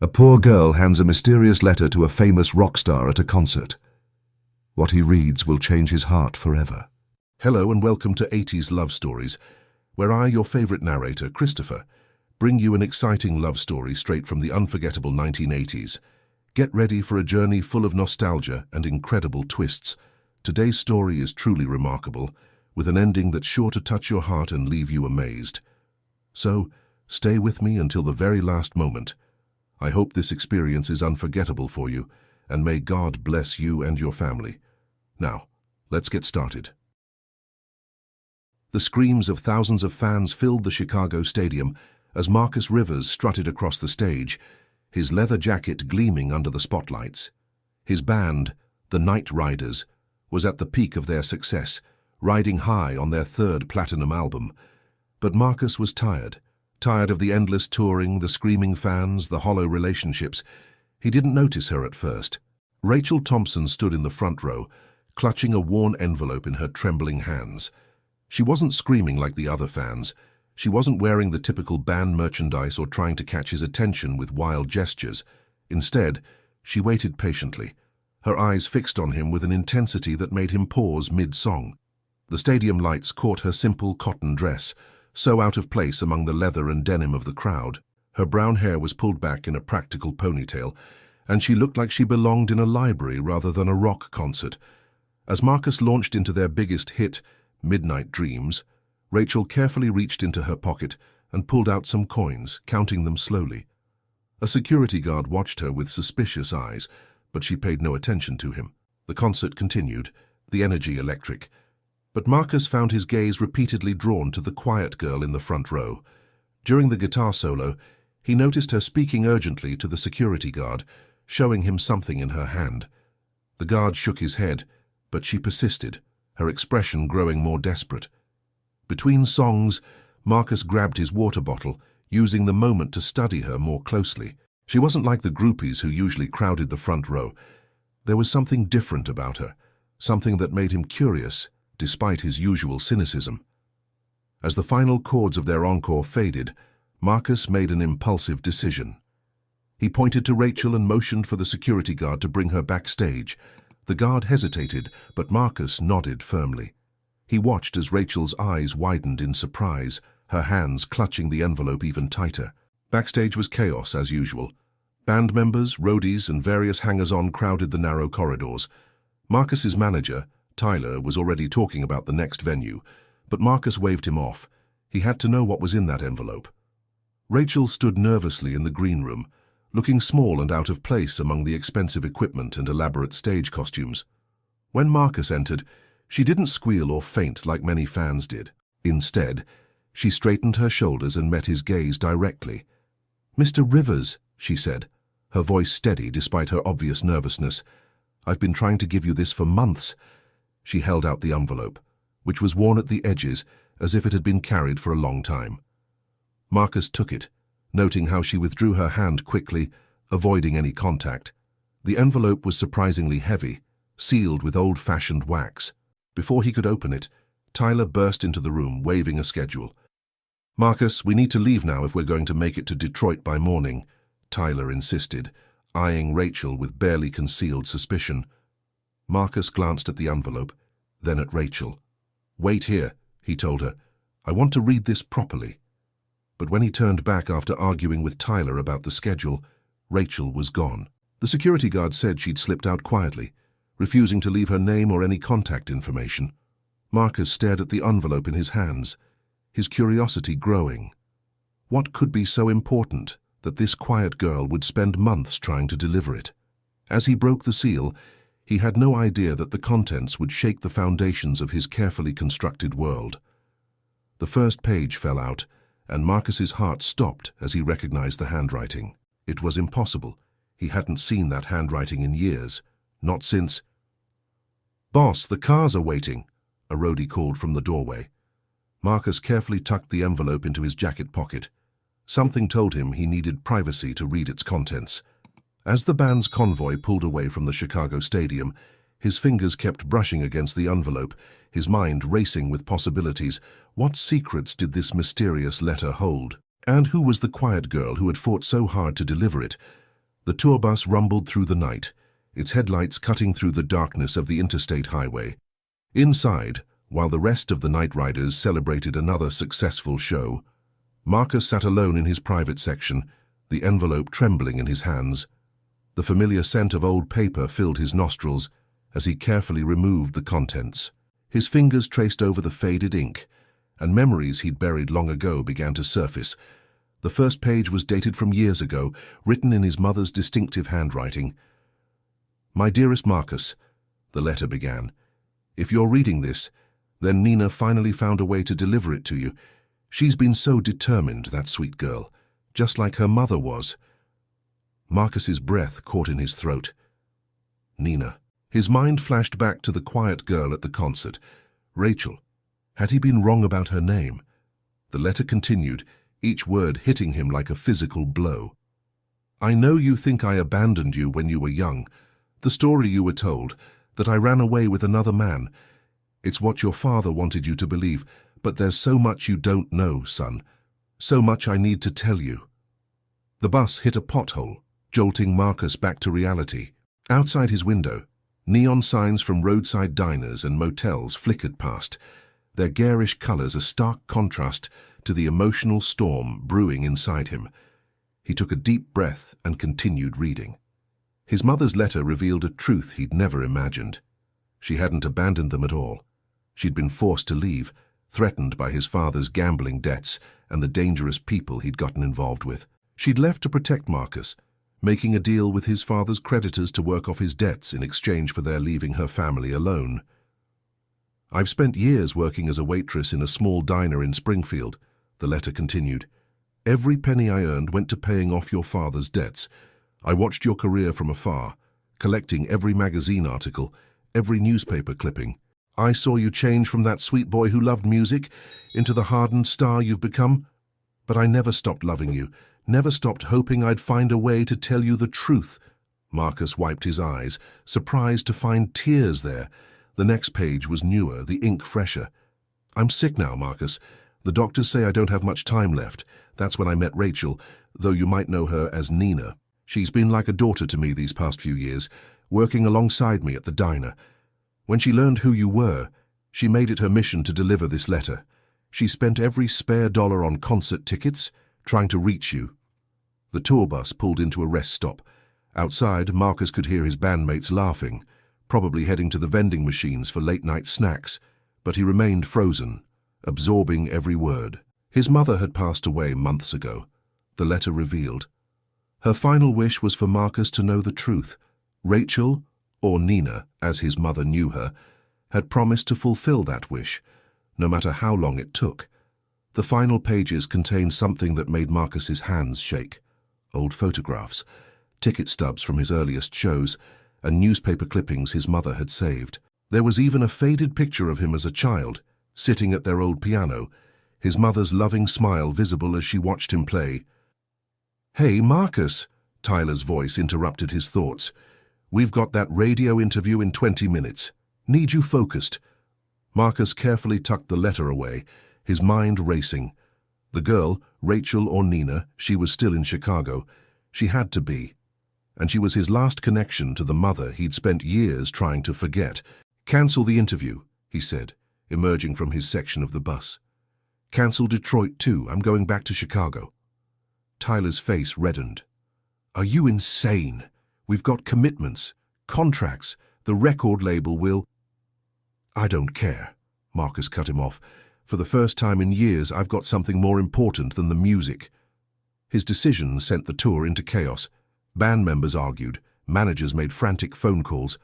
A poor girl hands a mysterious letter to a famous rock star at a concert. What he reads will change his heart forever. Hello and welcome to 80s Love Stories, where I, your favorite narrator, Christopher, bring you an exciting love story straight from the unforgettable 1980s. Get ready for a journey full of nostalgia and incredible twists. Today's story is truly remarkable, with an ending that's sure to touch your heart and leave you amazed. So, stay with me until the very last moment. I hope this experience is unforgettable for you, and may God bless you and your family. Now, let's get started. The screams of thousands of fans filled the Chicago stadium as Marcus Rivers strutted across the stage, his leather jacket gleaming under the spotlights. His band, the Night Riders, was at the peak of their success, riding high on their third platinum album. But Marcus was tired of the endless touring, the screaming fans, the hollow relationships. He didn't notice her at first. Rachel Thompson stood in the front row, clutching a worn envelope in her trembling hands. She wasn't screaming like the other fans. She wasn't wearing the typical band merchandise or trying to catch his attention with wild gestures. Instead, she waited patiently, her eyes fixed on him with an intensity that made him pause mid-song. The stadium lights caught her simple cotton dress, so out of place among the leather and denim of the crowd. Her brown hair was pulled back in a practical ponytail, and she looked like she belonged in a library rather than a rock concert. As Marcus launched into their biggest hit, Midnight Dreams, Rachel carefully reached into her pocket and pulled out some coins, counting them slowly. A security guard watched her with suspicious eyes, but she paid no attention to him. The concert continued, the energy electric. But Marcus found his gaze repeatedly drawn to the quiet girl in the front row. During the guitar solo, he noticed her speaking urgently to the security guard, showing him something in her hand. The guard shook his head, but she persisted, her expression growing more desperate. Between songs, Marcus grabbed his water bottle, using the moment to study her more closely. She wasn't like the groupies who usually crowded the front row. There was something different about her, something that made him curious, despite his usual cynicism. As the final chords of their encore faded, Marcus made an impulsive decision. He pointed to Rachel and motioned for the security guard to bring her backstage. The guard hesitated, but Marcus nodded firmly. He watched as Rachel's eyes widened in surprise, her hands clutching the envelope even tighter. Backstage was chaos as usual. Band members, roadies, and various hangers-on crowded the narrow corridors. Marcus's manager, Tyler, was already talking about the next venue, but Marcus waved him off. He had to know what was in that envelope. Rachel stood nervously in the green room, looking small and out of place among the expensive equipment and elaborate stage costumes. When Marcus entered, she didn't squeal or faint like many fans did. Instead, she straightened her shoulders and met his gaze directly. "Mr. Rivers," she said, her voice steady despite her obvious nervousness. "I've been trying to give you this for months." She held out the envelope, which was worn at the edges as if it had been carried for a long time. Marcus took it, noting how she withdrew her hand quickly, avoiding any contact. The envelope was surprisingly heavy, sealed with old-fashioned wax. Before he could open it, Tyler burst into the room, waving a schedule. "Marcus, we need to leave now if we're going to make it to Detroit by morning," Tyler insisted, eyeing Rachel with barely concealed suspicion. Marcus glanced at the envelope, then at Rachel. "Wait here," he told her. "I want to read this properly." But when he turned back after arguing with Tyler about the schedule, Rachel was gone. The security guard said she'd slipped out quietly, refusing to leave her name or any contact information. Marcus stared at the envelope in his hands, his curiosity growing. What could be so important that this quiet girl would spend months trying to deliver it? As he broke the seal, he had no idea that the contents would shake the foundations of his carefully constructed world. The first page fell out, and Marcus's heart stopped as he recognized the handwriting. It was impossible. He hadn't seen that handwriting in years, not since— "Boss, the cars are waiting," a roadie called from the doorway. Marcus carefully tucked the envelope into his jacket pocket. Something told him he needed privacy to read its contents. As the band's convoy pulled away from the Chicago stadium, his fingers kept brushing against the envelope, his mind racing with possibilities. What secrets did this mysterious letter hold? And who was the quiet girl who had fought so hard to deliver it? The tour bus rumbled through the night, its headlights cutting through the darkness of the interstate highway. Inside, while the rest of the night riders celebrated another successful show, Marcus sat alone in his private section, the envelope trembling in his hands. The familiar scent of old paper filled his nostrils as he carefully removed the contents. His fingers traced over the faded ink, and memories he'd buried long ago began to surface. The first page was dated from years ago, written in his mother's distinctive handwriting. "My dearest Marcus," the letter began, "if you're reading this, then Nina finally found a way to deliver it to you. She's been so determined, that sweet girl, just like her mother was." Marcus's breath caught in his throat. Nina. His mind flashed back to the quiet girl at the concert. Rachel. Had he been wrong about her name? The letter continued, each word hitting him like a physical blow. "I know you think I abandoned you when you were young. The story you were told, that I ran away with another man. It's what your father wanted you to believe, but there's so much you don't know, son. So much I need to tell you." The bus hit a pothole, jolting Marcus back to reality. Outside his window, neon signs from roadside diners and motels flickered past, their garish colors a stark contrast to the emotional storm brewing inside him. He took a deep breath and continued reading. His mother's letter revealed a truth he'd never imagined. She hadn't abandoned them at all. She'd been forced to leave, threatened by his father's gambling debts and the dangerous people he'd gotten involved with. She'd left to protect Marcus, making a deal with his father's creditors to work off his debts in exchange for their leaving her family alone. "I've spent years working as a waitress in a small diner in Springfield," the letter continued. "Every penny I earned went to paying off your father's debts. I watched your career from afar, collecting every magazine article, every newspaper clipping. I saw you change from that sweet boy who loved music into the hardened star you've become. But I never stopped loving you, never stopped hoping I'd find a way to tell you the truth." Marcus wiped his eyes, surprised to find tears there. The next page was newer, the ink fresher. "I'm sick now, Marcus. The doctors say I don't have much time left. That's when I met Rachel, though you might know her as Nina. She's been like a daughter to me these past few years, working alongside me at the diner. When she learned who you were, she made it her mission to deliver this letter. She spent every spare dollar on concert tickets, trying to reach you." The tour bus pulled into a rest stop. Outside, Marcus could hear his bandmates laughing, probably heading to the vending machines for late-night snacks, but he remained frozen, absorbing every word. His mother had passed away months ago, the letter revealed. Her final wish was for Marcus to know the truth. Rachel, or Nina, as his mother knew her, had promised to fulfill that wish, no matter how long it took. The final pages contained something that made Marcus's hands shake. Old photographs, ticket stubs from his earliest shows, and newspaper clippings his mother had saved. There was even a faded picture of him as a child, sitting at their old piano, his mother's loving smile visible as she watched him play. "Hey, Marcus," Tyler's voice interrupted his thoughts. "We've got that radio interview in 20 minutes. Need you focused." Marcus carefully tucked the letter away, his mind racing. The girl, Rachel or Nina, she was still in Chicago. She had to be. And she was his last connection to the mother he'd spent years trying to forget. "Cancel the interview," he said, emerging from his section of the bus. "Cancel Detroit too. I'm going back to Chicago." Tyler's face reddened. "Are you insane? We've got commitments, contracts. The record label will—" "I don't care," Marcus cut him off. "For the first time in years, I've got something more important than the music." His decision sent the tour into chaos. Band members argued, managers made frantic phone calls,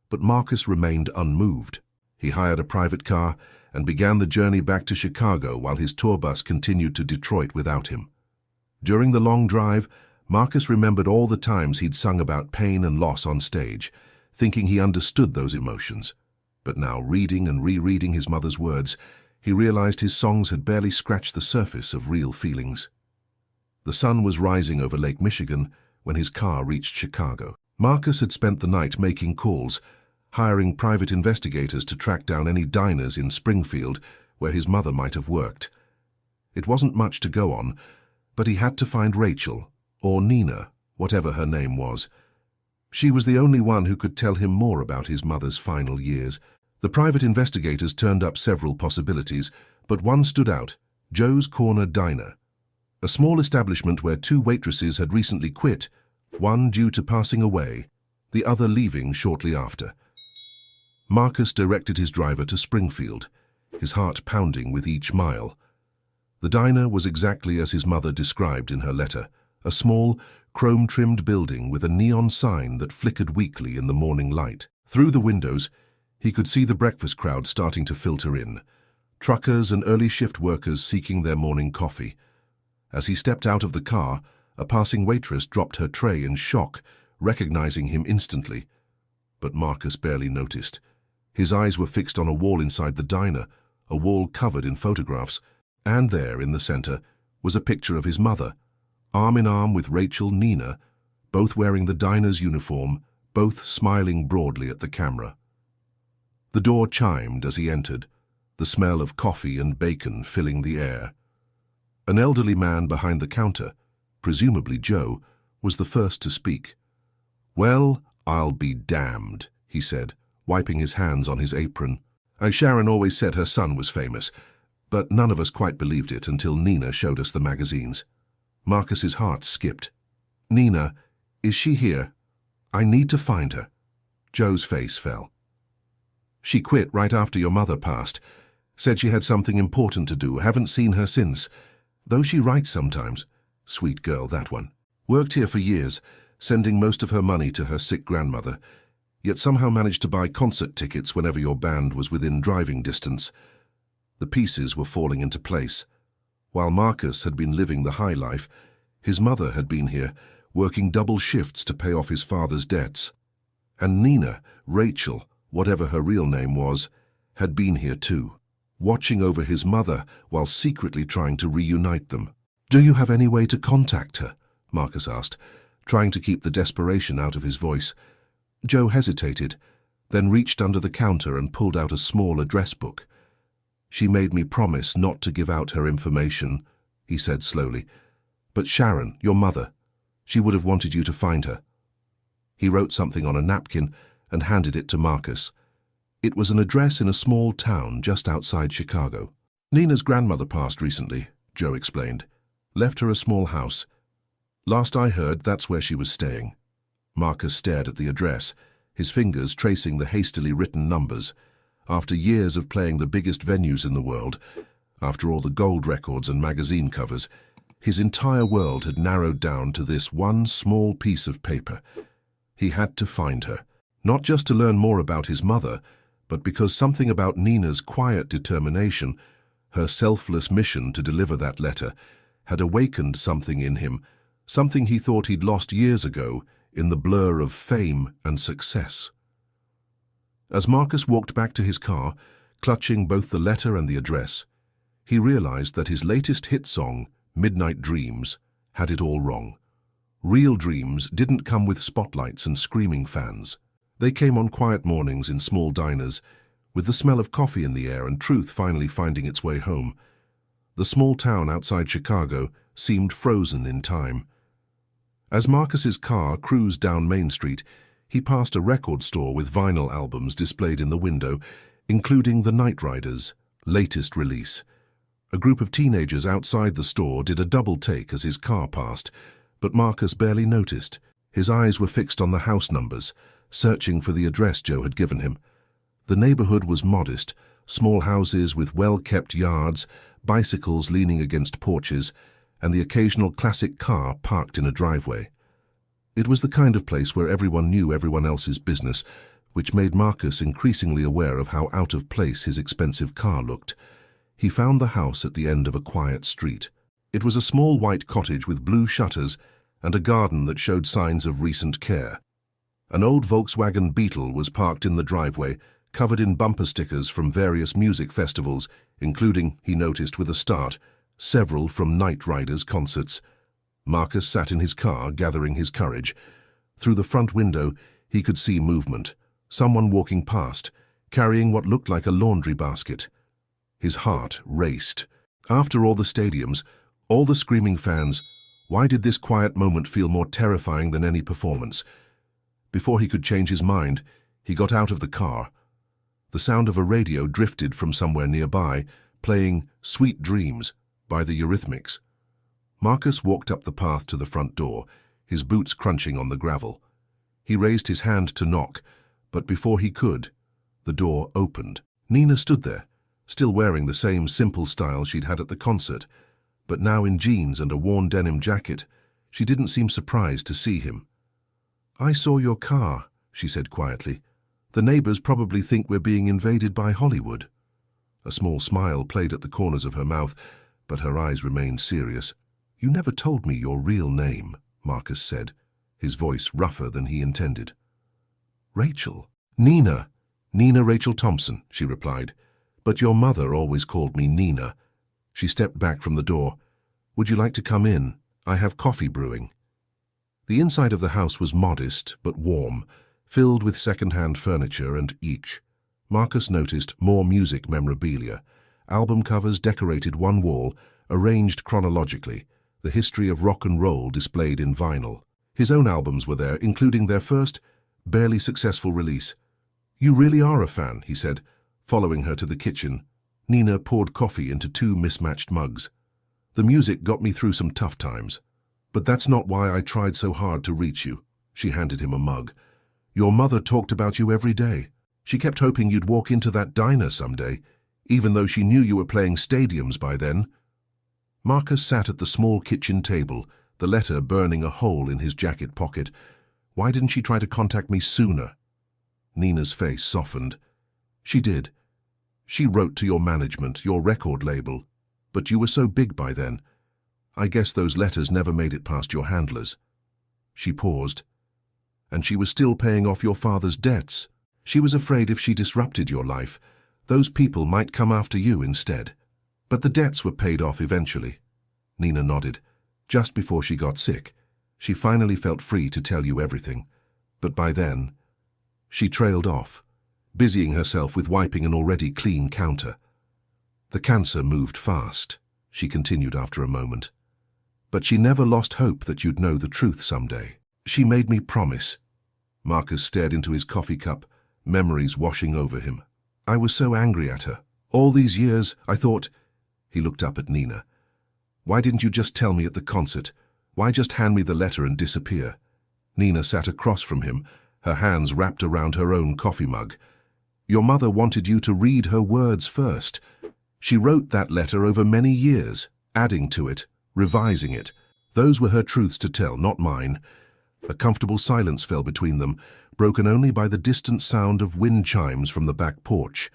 but Marcus remained unmoved. He hired a private car and began the journey back to Chicago while his tour bus continued to Detroit without him. During the long drive, Marcus remembered all the times he'd sung about pain and loss on stage, thinking he understood those emotions. But now, reading and rereading his mother's words, he realized his songs had barely scratched the surface of real feelings. The sun was rising over Lake Michigan when his car reached Chicago. Marcus had spent the night making calls, hiring private investigators to track down any diners in Springfield where his mother might have worked. It wasn't much to go on, but he had to find Rachel, or Nina, whatever her name was. She was the only one who could tell him more about his mother's final years. The private investigators turned up several possibilities, but one stood out: Joe's Corner Diner. A small establishment where two waitresses had recently quit, one due to passing away, the other leaving shortly after. Marcus directed his driver to Springfield, his heart pounding with each mile. The diner was exactly as his mother described in her letter, a small, chrome-trimmed building with a neon sign that flickered weakly in the morning light. Through the windows, he could see the breakfast crowd starting to filter in, truckers and early shift workers seeking their morning coffee. As he stepped out of the car, a passing waitress dropped her tray in shock, recognizing him instantly. But Marcus barely noticed. His eyes were fixed on a wall inside the diner, a wall covered in photographs, and there, in the center, was a picture of his mother, arm in arm with Rachel, Nina, both wearing the diner's uniform, both smiling broadly at the camera. The door chimed as he entered, the smell of coffee and bacon filling the air. An elderly man behind the counter, presumably Joe, was the first to speak. "Well, I'll be damned," he said, wiping his hands on his apron. Sharon always said her son was famous, but none of us quite believed it until Nina showed us the magazines. Marcus's heart skipped. "Nina, is she here? I need to find her." Joe's face fell. "She quit right after your mother passed. Said she had something important to do. Haven't seen her since. Though she writes sometimes. Sweet girl, that one. Worked here for years, sending most of her money to her sick grandmother, yet somehow managed to buy concert tickets whenever your band was within driving distance." The pieces were falling into place. While Marcus had been living the high life, his mother had been here, working double shifts to pay off his father's debts. And Nina, Rachel, whatever her real name was, had been here too, watching over his mother while secretly trying to reunite them. "Do you have any way to contact her?" Marcus asked, trying to keep the desperation out of his voice. Joe hesitated, then reached under the counter and pulled out a small address book. "She made me promise not to give out her information," he said slowly. "But Sharon, your mother, she would have wanted you to find her." He wrote something on a napkin and handed it to Marcus. It was an address in a small town just outside Chicago. "Nina's grandmother passed recently," Joe explained. "Left her a small house. Last I heard, that's where she was staying." Marcus stared at the address, his fingers tracing the hastily written numbers. After years of playing the biggest venues in the world, after all the gold records and magazine covers, his entire world had narrowed down to this one small piece of paper. He had to find her, not just to learn more about his mother, but because something about Nina's quiet determination, her selfless mission to deliver that letter, had awakened something in him, something he thought he'd lost years ago in the blur of fame and success. As Marcus walked back to his car, clutching both the letter and the address, he realized that his latest hit song, Midnight Dreams, had it all wrong. Real dreams didn't come with spotlights and screaming fans. They came on quiet mornings in small diners, with the smell of coffee in the air and truth finally finding its way home. The small town outside Chicago seemed frozen in time. As Marcus's car cruised down Main Street, he passed a record store with vinyl albums displayed in the window, including the Night Riders' latest release. A group of teenagers outside the store did a double take as his car passed, but Marcus barely noticed. His eyes were fixed on the house numbers, searching for the address Joe had given him. The neighborhood was modest, small houses with well-kept yards, bicycles leaning against porches, and the occasional classic car parked in a driveway. It was the kind of place where everyone knew everyone else's business, which made Marcus increasingly aware of how out of place his expensive car looked. He found the house at the end of a quiet street. It was a small white cottage with blue shutters and a garden that showed signs of recent care. An old Volkswagen Beetle was parked in the driveway, covered in bumper stickers from various music festivals, including, he noticed with a start, several from Night Riders concerts. Marcus sat in his car, gathering his courage. Through the front window, he could see movement. Someone walking past, carrying what looked like a laundry basket. His heart raced. After all the stadiums, all the screaming fans, Why did this quiet moment feel more terrifying than any performance? Before he could change his mind, he got out of the car. The sound of a radio drifted from somewhere nearby, playing Sweet Dreams by the Eurythmics. Marcus walked up the path to the front door, his boots crunching on the gravel. He raised his hand to knock, but before he could, the door opened. Nina stood there, still wearing the same simple style she'd had at the concert, but now in jeans and a worn denim jacket. She didn't seem surprised to see him. "I saw your car," she said quietly. "The neighbors probably think we're being invaded by Hollywood." A small smile played at the corners of her mouth, but her eyes remained serious. "You never told me your real name," Marcus said, his voice rougher than he intended. "Rachel." "Nina. Nina Rachel Thompson," she replied. "But your mother always called me Nina." She stepped back from the door. "Would you like to come in? I have coffee brewing." The inside of the house was modest but warm, filled with second-hand furniture and each. Marcus noticed more music memorabilia. Album covers decorated one wall, arranged chronologically, the history of rock and roll displayed in vinyl. His own albums were there, including their first, barely successful release. "You really are a fan," he said, following her to the kitchen. Nina poured coffee into 2 mismatched mugs. "The music got me through some tough times. But that's not why I tried so hard to reach you." She handed him a mug. "Your mother talked about you every day. She kept hoping you'd walk into that diner someday, even though she knew you were playing stadiums by then." Marcus sat at the small kitchen table, the letter burning a hole in his jacket pocket. "Why didn't she try to contact me sooner?" Nina's face softened. "She did. She wrote to your management, your record label. But you were so big by then. I guess those letters never made it past your handlers." She paused. "And she was still paying off your father's debts. She was afraid if she disrupted your life, those people might come after you instead. But the debts were paid off eventually." Nina nodded. "Just before she got sick, she finally felt free to tell you everything. But by then..." She trailed off, busying herself with wiping an already clean counter. "The cancer moved fast," she continued after a moment. "But she never lost hope that you'd know the truth someday. She made me promise." Marcus stared into his coffee cup, memories washing over him. "I was so angry at her. All these years, I thought..." He looked up at Nina. "Why didn't you just tell me at the concert? Why just hand me the letter and disappear?" Nina sat across from him, her hands wrapped around her own coffee mug. "Your mother wanted you to read her words first. She wrote that letter over many years, adding to it, revising it. Those were her truths to tell, not mine." A comfortable silence fell between them, broken only by the distant sound of wind chimes from the back porch.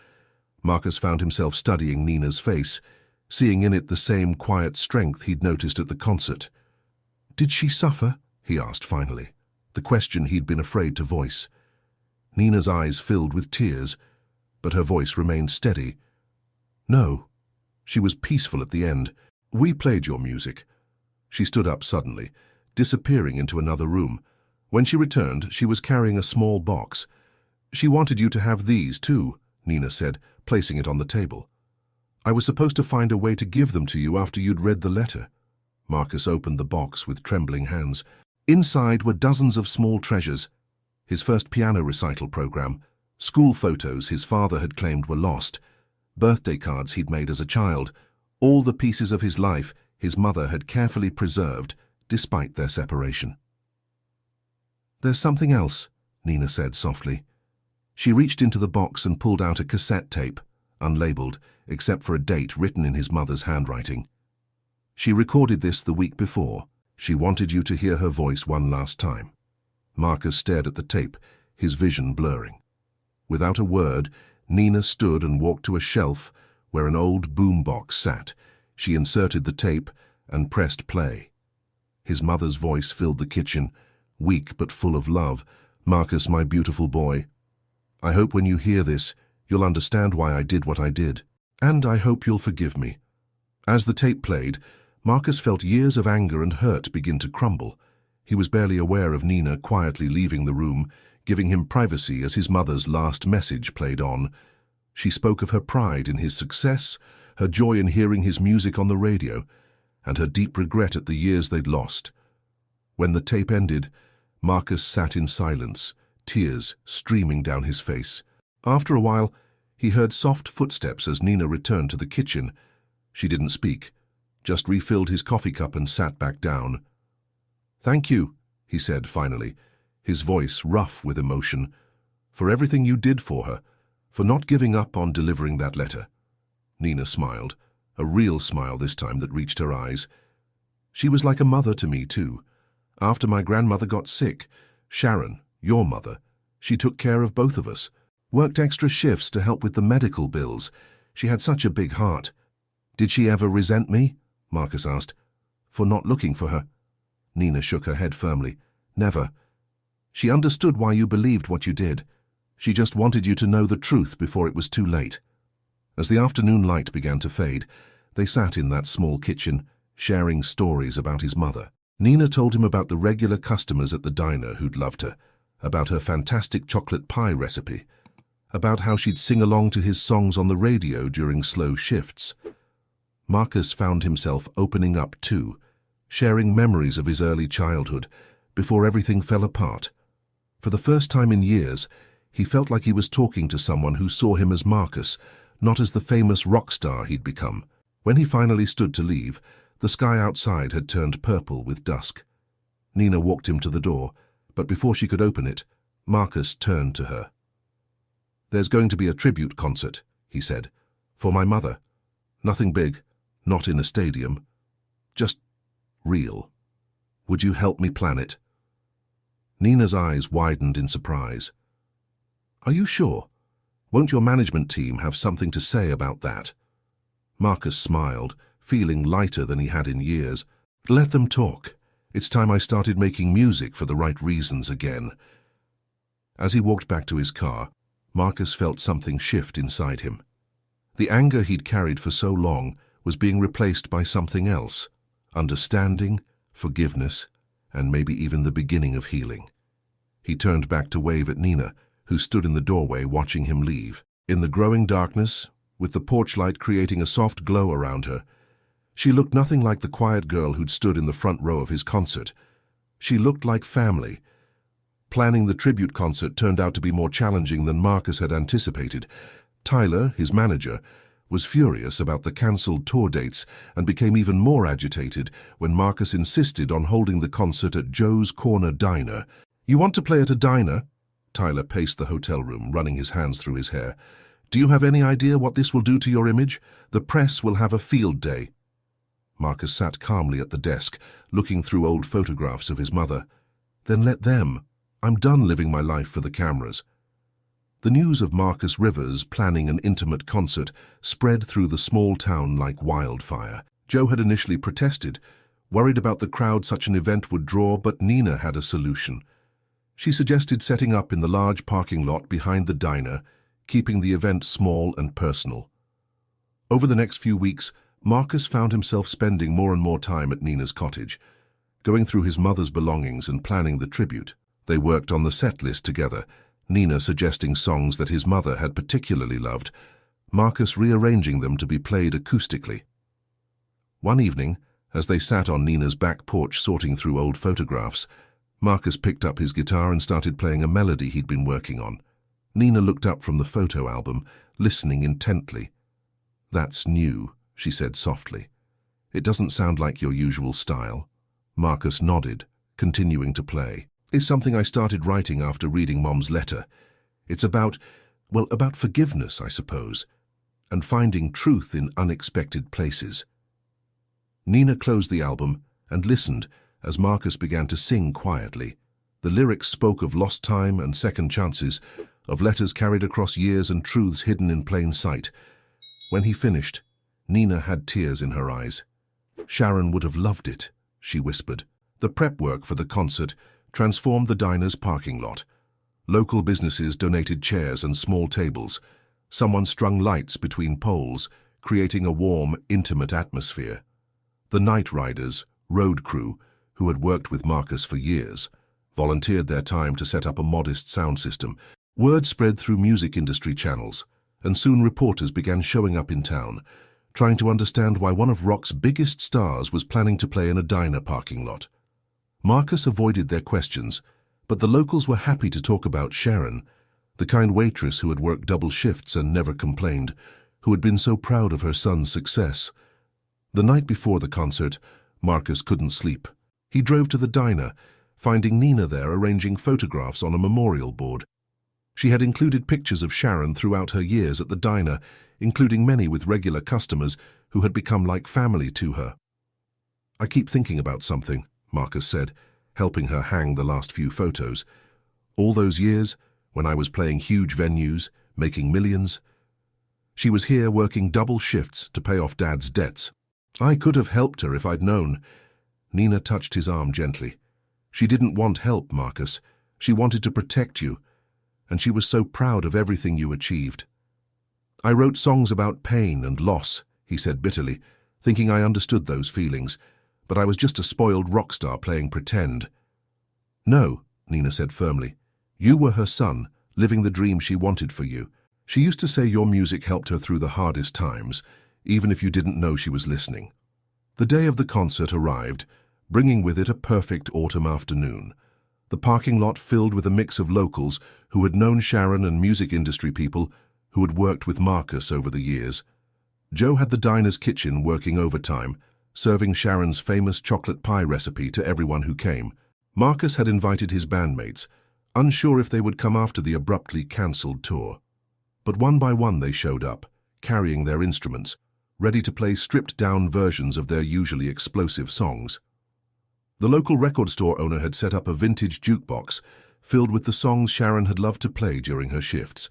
Marcus found himself studying Nina's face, seeing in it the same quiet strength he'd noticed at the concert. "Did she suffer?" he asked finally, the question he'd been afraid to voice. Nina's eyes filled with tears, but her voice remained steady. "No. She was peaceful at the end. We played your music." She stood up suddenly, disappearing into another room. When she returned, she was carrying a small box. "She wanted you to have these, too," Nina said, placing it on the table. "I was supposed to find a way to give them to you after you'd read the letter." Marcus opened the box with trembling hands. Inside were dozens of small treasures. His first piano recital program, school photos his father had claimed were lost, birthday cards he'd made as a child, all the pieces of his life his mother had carefully preserved despite their separation. "There's something else," Nina said softly. She reached into the box and pulled out a cassette tape, unlabeled, except for a date written in his mother's handwriting. "She recorded this the week before. She wanted you to hear her voice one last time." Marcus stared at the tape, his vision blurring. Without a word, Nina stood and walked to a shelf where an old boombox sat. She inserted the tape and pressed play. His mother's voice filled the kitchen, weak but full of love. "Marcus, my beautiful boy, I hope when you hear this, you'll understand why I did what I did. And I hope you'll forgive me." As the tape played, Marcus felt years of anger and hurt begin to crumble. He was barely aware of Nina quietly leaving the room, giving him privacy as his mother's last message played on. She spoke of her pride in his success, her joy in hearing his music on the radio, and her deep regret at the years they'd lost. When the tape ended, Marcus sat in silence, tears streaming down his face. After a while, he heard soft footsteps as Nina returned to the kitchen. She didn't speak, just refilled his coffee cup and sat back down. "Thank you," he said finally, his voice rough with emotion, "for everything you did for her, for not giving up on delivering that letter." Nina smiled, a real smile this time that reached her eyes. "She was like a mother to me, too. After my grandmother got sick, Sharon, your mother, she took care of both of us, worked extra shifts to help with the medical bills. She had such a big heart." "Did she ever resent me?" Marcus asked. "For not looking for her?" Nina shook her head firmly. "Never. She understood why you believed what you did. She just wanted you to know the truth before it was too late." As the afternoon light began to fade, they sat in that small kitchen, sharing stories about his mother. Nina told him about the regular customers at the diner who'd loved her, about her fantastic chocolate pie recipe, about how she'd sing along to his songs on the radio during slow shifts. Marcus found himself opening up too, sharing memories of his early childhood, before everything fell apart. For the first time in years, he felt like he was talking to someone who saw him as Marcus, not as the famous rock star he'd become. When he finally stood to leave, the sky outside had turned purple with dusk. Nina walked him to the door, but before she could open it, Marcus turned to her. "There's going to be a tribute concert," he said, "for my mother. Nothing big, not in a stadium. Just real. Would you help me plan it?" Nina's eyes widened in surprise. "Are you sure? Won't your management team have something to say about that?" Marcus smiled, feeling lighter than he had in years. "Let them talk. It's time I started making music for the right reasons again." As he walked back to his car, Marcus felt something shift inside him. The anger he'd carried for so long was being replaced by something else: understanding, forgiveness, and maybe even the beginning of healing. He turned back to wave at Nina, who stood in the doorway watching him leave. In the growing darkness, with the porch light creating a soft glow around her, she looked nothing like the quiet girl who'd stood in the front row of his concert. She looked like family. Planning the tribute concert turned out to be more challenging than Marcus had anticipated. Tyler, his manager, was furious about the cancelled tour dates and became even more agitated when Marcus insisted on holding the concert at Joe's Corner Diner. "You want to play at a diner?" Tyler paced the hotel room, running his hands through his hair. "Do you have any idea what this will do to your image? The press will have a field day." Marcus sat calmly at the desk, looking through old photographs of his mother. "Then let them. I'm done living my life for the cameras." The news of Marcus Rivers planning an intimate concert spread through the small town like wildfire. Joe had initially protested, worried about the crowd such an event would draw, but Nina had a solution. She suggested setting up in the large parking lot behind the diner, keeping the event small and personal. Over the next few weeks, Marcus found himself spending more and more time at Nina's cottage, going through his mother's belongings and planning the tribute. They worked on the set list together, Nina suggesting songs that his mother had particularly loved, Marcus rearranging them to be played acoustically. One evening, as they sat on Nina's back porch sorting through old photographs, Marcus picked up his guitar and started playing a melody he'd been working on. Nina looked up from the photo album, listening intently. "That's new," she said softly. "It doesn't sound like your usual style." Marcus nodded, continuing to play. "It's something I started writing after reading Mom's letter. It's about forgiveness, I suppose, and finding truth in unexpected places." Nina closed the album and listened as Marcus began to sing quietly. The lyrics spoke of lost time and second chances, of letters carried across years and truths hidden in plain sight. When he finished, Nina had tears in her eyes. "Sharon would have loved it," she whispered. The prep work for the concert transformed the diner's parking lot. Local businesses donated chairs and small tables. Someone strung lights between poles, creating a warm, intimate atmosphere. The night riders, road crew, who had worked with Marcus for years, volunteered their time to set up a modest sound system. Word spread through music industry channels, and soon reporters began showing up in town, trying to understand why one of rock's biggest stars was planning to play in a diner parking lot. Marcus avoided their questions, but the locals were happy to talk about Sharon, the kind waitress who had worked double shifts and never complained, who had been so proud of her son's success. The night before the concert, Marcus couldn't sleep. He drove to the diner, finding Nina there arranging photographs on a memorial board. She had included pictures of Sharon throughout her years at the diner, including many with regular customers who had become like family to her. "I keep thinking about something," Marcus said, helping her hang the last few photos. "All those years, when I was playing huge venues, making millions. She was here working double shifts to pay off Dad's debts. I could have helped her if I'd known." Nina touched his arm gently. "She didn't want help, Marcus. She wanted to protect you, and she was so proud of everything you achieved." "I wrote songs about pain and loss," he said bitterly, thinking I understood those feelings, but I was just a spoiled rock star playing pretend. "No," Nina said firmly. "You were her son, living the dream she wanted for you. She used to say your music helped her through the hardest times, even if you didn't know she was listening." The day of the concert arrived, bringing with it a perfect autumn afternoon. The parking lot filled with a mix of locals who had known Sharon and music industry people who had worked with Marcus over the years. Joe had the diner's kitchen working overtime, serving Sharon's famous chocolate pie recipe to everyone who came. Marcus had invited his bandmates, unsure if they would come after the abruptly cancelled tour. But one by one they showed up, carrying their instruments, ready to play stripped-down versions of their usually explosive songs. The local record store owner had set up a vintage jukebox filled with the songs Sharon had loved to play during her shifts.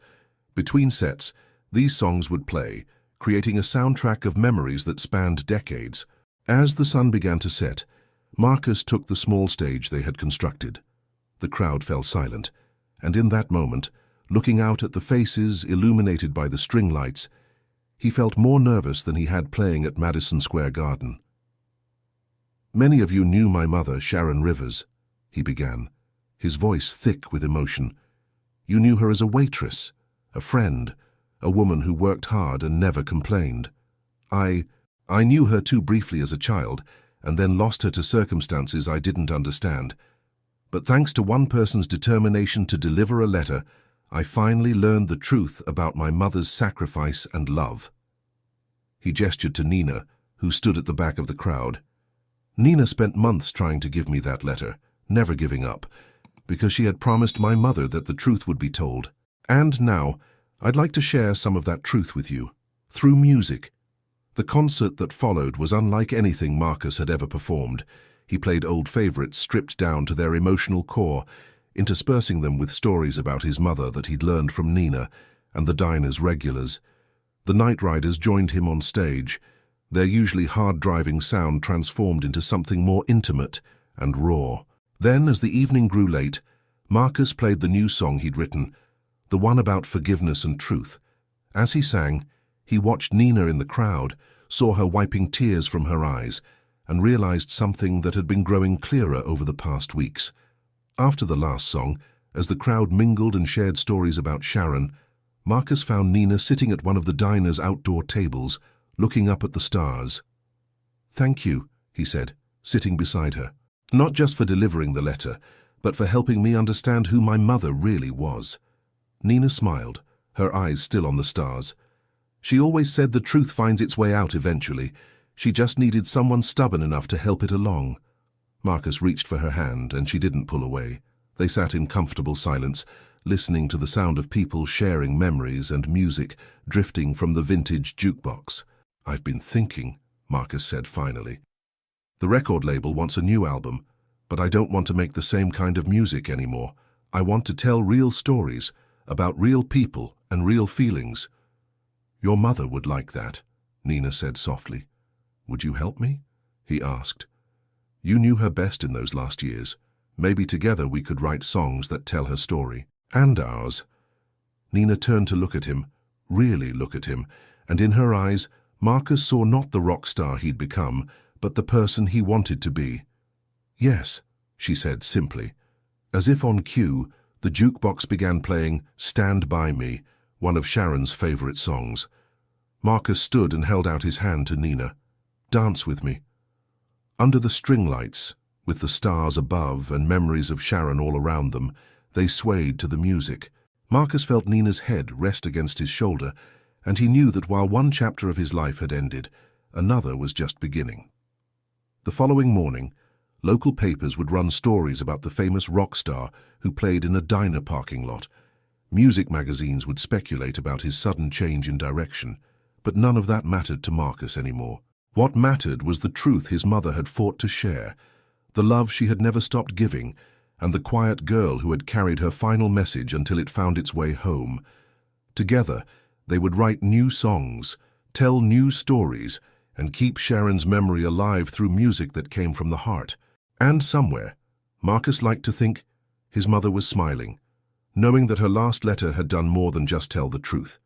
Between sets, these songs would play, creating a soundtrack of memories that spanned decades. As the sun began to set, Marcus took the small stage they had constructed. The crowd fell silent, and in that moment, looking out at the faces illuminated by the string lights, he felt more nervous than he had playing at Madison Square Garden. "Many of you knew my mother, Sharon Rivers," he began, his voice thick with emotion. "You knew her as a waitress, a friend, a woman who worked hard and never complained. I knew her too briefly as a child, and then lost her to circumstances I didn't understand. But thanks to one person's determination to deliver a letter, I finally learned the truth about my mother's sacrifice and love." He gestured to Nina, who stood at the back of the crowd. "Nina spent months trying to give me that letter, never giving up, because she had promised my mother that the truth would be told. And now, I'd like to share some of that truth with you, through music." The concert that followed was unlike anything Marcus had ever performed. He played old favorites stripped down to their emotional core, interspersing them with stories about his mother that he'd learned from Nina and the diner's regulars. The night riders joined him on stage, their usually hard-driving sound transformed into something more intimate and raw. Then, as the evening grew late, Marcus played the new song he'd written, the one about forgiveness and truth. As he sang, he watched Nina in the crowd, saw her wiping tears from her eyes, and realized something that had been growing clearer over the past weeks. After the last song, as the crowd mingled and shared stories about Sharon, Marcus found Nina sitting at one of the diner's outdoor tables, looking up at the stars. "Thank you," he said, sitting beside her. "Not just for delivering the letter, but for helping me understand who my mother really was." Nina smiled, her eyes still on the stars. "She always said the truth finds its way out eventually. She just needed someone stubborn enough to help it along." Marcus reached for her hand, and she didn't pull away. They sat in comfortable silence, listening to the sound of people sharing memories and music drifting from the vintage jukebox. "I've been thinking," Marcus said finally. "The record label wants a new album, but I don't want to make the same kind of music anymore. I want to tell real stories about real people and real feelings." "Your mother would like that," Nina said softly. "Would you help me?" he asked. "You knew her best in those last years. Maybe together we could write songs that tell her story. And ours." Nina turned to look at him, really look at him, and in her eyes, Marcus saw not the rock star he'd become, but the person he wanted to be. "Yes," she said simply. As if on cue, the jukebox began playing "Stand By Me," one of Sharon's favorite songs. Marcus stood and held out his hand to Nina. "Dance with me." Under the string lights, with the stars above and memories of Sharon all around them, they swayed to the music. Marcus felt Nina's head rest against his shoulder, and he knew that while one chapter of his life had ended, another was just beginning. The following morning, local papers would run stories about the famous rock star who played in a diner parking lot. Music magazines would speculate about his sudden change in direction, but none of that mattered to Marcus anymore. What mattered was the truth his mother had fought to share, the love she had never stopped giving, and the quiet girl who had carried her final message until it found its way home. Together, they would write new songs, tell new stories, and keep Sharon's memory alive through music that came from the heart. And somewhere, Marcus liked to think, his mother was smiling, knowing that her last letter had done more than just tell the truth.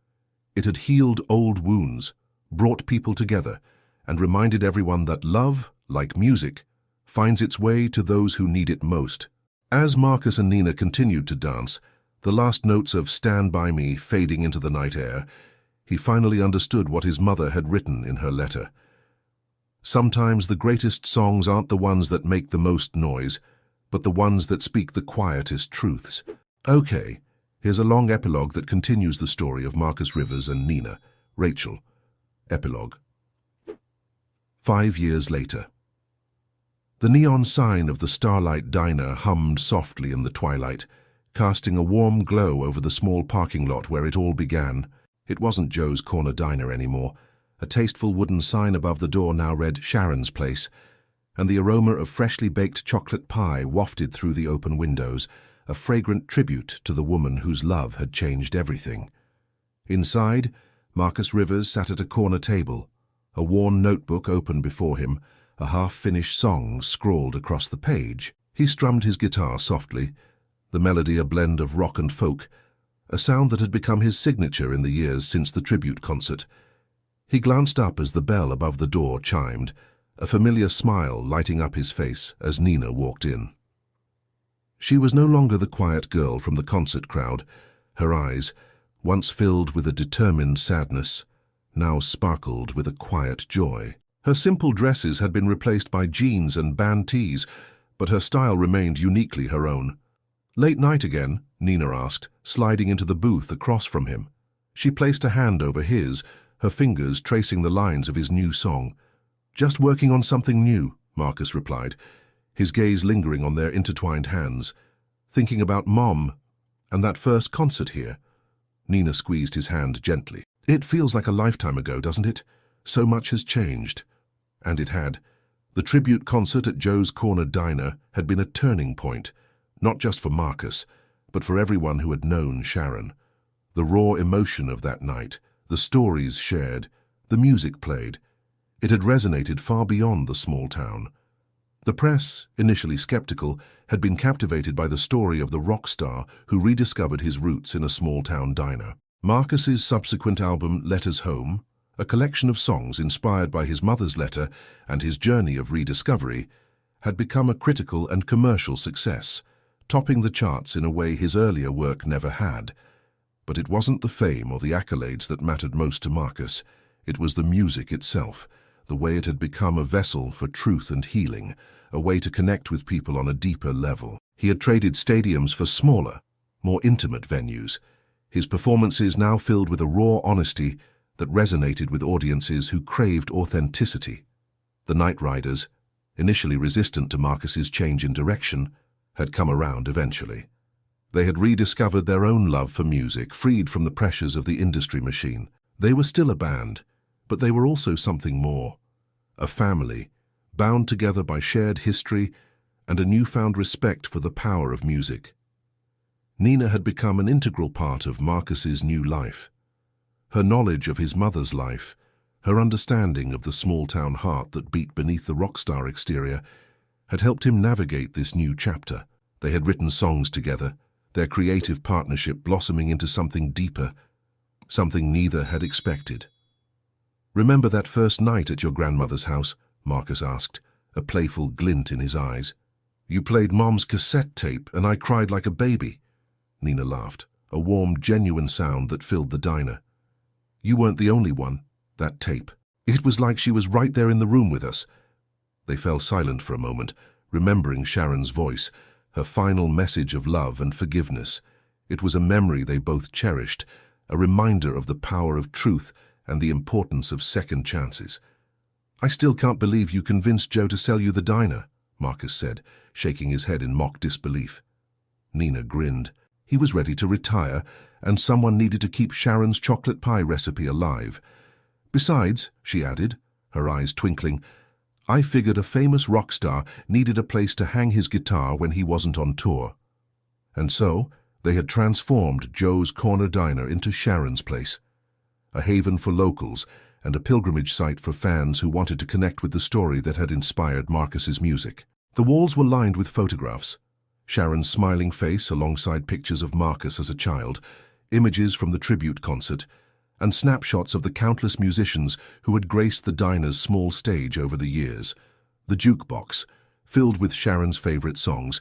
It had healed old wounds, brought people together, and reminded everyone that love, like music, finds its way to those who need it most. As Marcus and Nina continued to dance, the last notes of "Stand By Me" fading into the night air, he finally understood what his mother had written in her letter. Sometimes the greatest songs aren't the ones that make the most noise, but the ones that speak the quietest truths. Okay, here's a long epilogue that continues the story of Marcus Rivers and Nina. Rachel. Epilogue. 5 years later. The neon sign of the Starlight Diner hummed softly in the twilight, casting a warm glow over the small parking lot where it all began. It wasn't Joe's Corner Diner anymore. A tasteful wooden sign above the door now read Sharon's Place, and the aroma of freshly baked chocolate pie wafted through the open windows, a fragrant tribute to the woman whose love had changed everything. Inside, Marcus Rivers sat at a corner table, a worn notebook open before him, a half-finished song scrawled across the page. He strummed his guitar softly, the melody a blend of rock and folk, a sound that had become his signature in the years since the tribute concert. He glanced up as the bell above the door chimed, a familiar smile lighting up his face as Nina walked in. She was no longer the quiet girl from the concert crowd. Her eyes, once filled with a determined sadness, now sparkled with a quiet joy. Her simple dresses had been replaced by jeans and band tees, but her style remained uniquely her own. "Late night again?" Nina asked, sliding into the booth across from him. She placed a hand over his, her fingers tracing the lines of his new song. "Just working on something new," Marcus replied, his gaze lingering on their intertwined hands. "Thinking about Mom and that first concert here." Nina squeezed his hand gently. "It feels like a lifetime ago, doesn't it? So much has changed." And it had. The tribute concert at Joe's Corner Diner had been a turning point, not just for Marcus, but for everyone who had known Sharon. The raw emotion of that night, the stories shared, the music played. It had resonated far beyond the small town. The press, initially skeptical, had been captivated by the story of the rock star who rediscovered his roots in a small-town diner. Marcus's subsequent album, Letters Home, a collection of songs inspired by his mother's letter and his journey of rediscovery, had become a critical and commercial success, topping the charts in a way his earlier work never had. But it wasn't the fame or the accolades that mattered most to Marcus. It was the music itself, the way it had become a vessel for truth and healing, a way to connect with people on a deeper level. He had traded stadiums for smaller, more intimate venues, his performances now filled with a raw honesty that resonated with audiences who craved authenticity. The Night Riders, initially resistant to Marcus's change in direction, had come around eventually. They had rediscovered their own love for music, freed from the pressures of the industry machine. They were still a band, but they were also something more. A family, bound together by shared history and a newfound respect for the power of music. Nina had become an integral part of Marcus's new life. Her knowledge of his mother's life, her understanding of the small-town heart that beat beneath the rock star exterior, had helped him navigate this new chapter. They had written songs together, their creative partnership blossoming into something deeper, something neither had expected. "Remember that first night at your grandmother's house?" Marcus asked, a playful glint in his eyes. "You played Mom's cassette tape and I cried like a baby." Nina laughed, a warm, genuine sound that filled the diner. "You weren't the only one," that tape. It was like she was right there in the room with us. They fell silent for a moment, remembering Sharon's voice, her final message of love and forgiveness. It was a memory they both cherished, a reminder of the power of truth and the importance of second chances. "I still can't believe you convinced Joe to sell you the diner," Marcus said, shaking his head in mock disbelief. Nina grinned. He was ready to retire, and someone needed to keep Sharon's chocolate pie recipe alive. "Besides," she added, her eyes twinkling, "I figured a famous rock star needed a place to hang his guitar when he wasn't on tour." And so, they had transformed Joe's Corner Diner into Sharon's place, a haven for locals and a pilgrimage site for fans who wanted to connect with the story that had inspired Marcus's music. The walls were lined with photographs, Sharon's smiling face alongside pictures of Marcus as a child, images from the tribute concert, and snapshots of the countless musicians who had graced the diner's small stage over the years. The jukebox, filled with Sharon's favorite songs,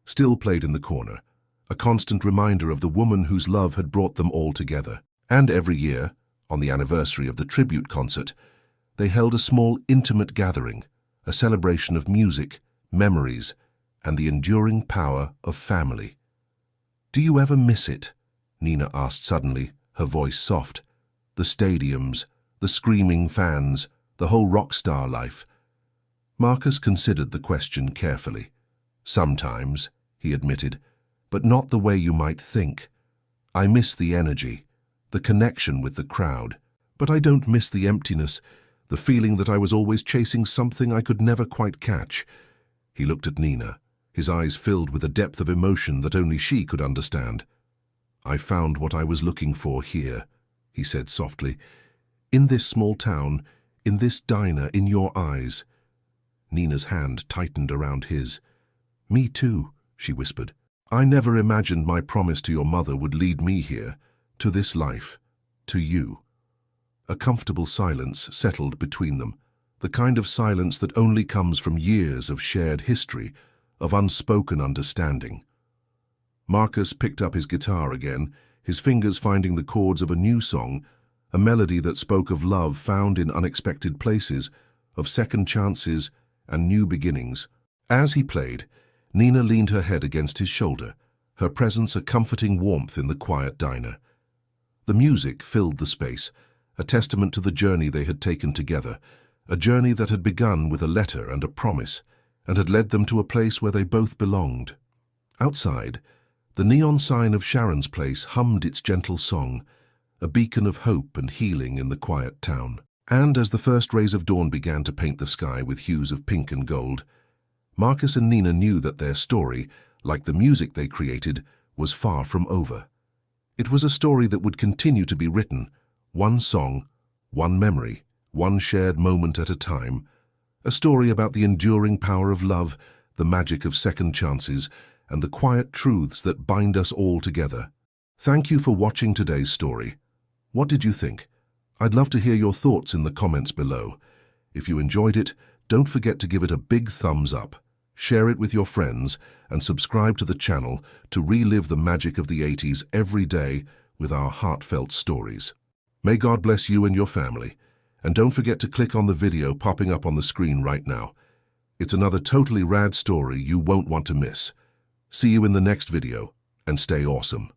still played in the corner, a constant reminder of the woman whose love had brought them all together. And every year, on the anniversary of the tribute concert, they held a small, intimate gathering, a celebration of music, memories, and the enduring power of family. "Do you ever miss it?" Nina asked suddenly, her voice soft. "The stadiums, the screaming fans, the whole rock star life." Marcus considered the question carefully. "Sometimes," he admitted, "but not the way you might think. I miss the energy, the connection with the crowd, but I don't miss the emptiness, the feeling that I was always chasing something I could never quite catch." He looked at Nina, his eyes filled with a depth of emotion that only she could understand. "I found what I was looking for here," he said softly. "In this small town, in this diner, in your eyes." Nina's hand tightened around his. "Me too," she whispered. "I never imagined my promise to your mother would lead me here, to this life, to you." A comfortable silence settled between them, the kind of silence that only comes from years of shared history, of unspoken understanding. Marcus picked up his guitar again, his fingers finding the chords of a new song, a melody that spoke of love found in unexpected places, of second chances and new beginnings. As he played, Nina leaned her head against his shoulder, her presence a comforting warmth in the quiet diner. The music filled the space, a testament to the journey they had taken together, a journey that had begun with a letter and a promise, and had led them to a place where they both belonged. Outside, the neon sign of Sharon's place hummed its gentle song, a beacon of hope and healing in the quiet town. And as the first rays of dawn began to paint the sky with hues of pink and gold, Marcus and Nina knew that their story, like the music they created, was far from over. It was a story that would continue to be written, one song, one memory, one shared moment at a time, a story about the enduring power of love, the magic of second chances, and the quiet truths that bind us all together. Thank you for watching today's story. What did you think? I'd love to hear your thoughts in the comments below. If you enjoyed it, don't forget to give it a big thumbs up, share it with your friends, and subscribe to the channel to relive the magic of the 80s every day with our heartfelt stories. May God bless you and your family, and don't forget to click on the video popping up on the screen right now. It's another totally rad story you won't want to miss. See you in the next video, and stay awesome.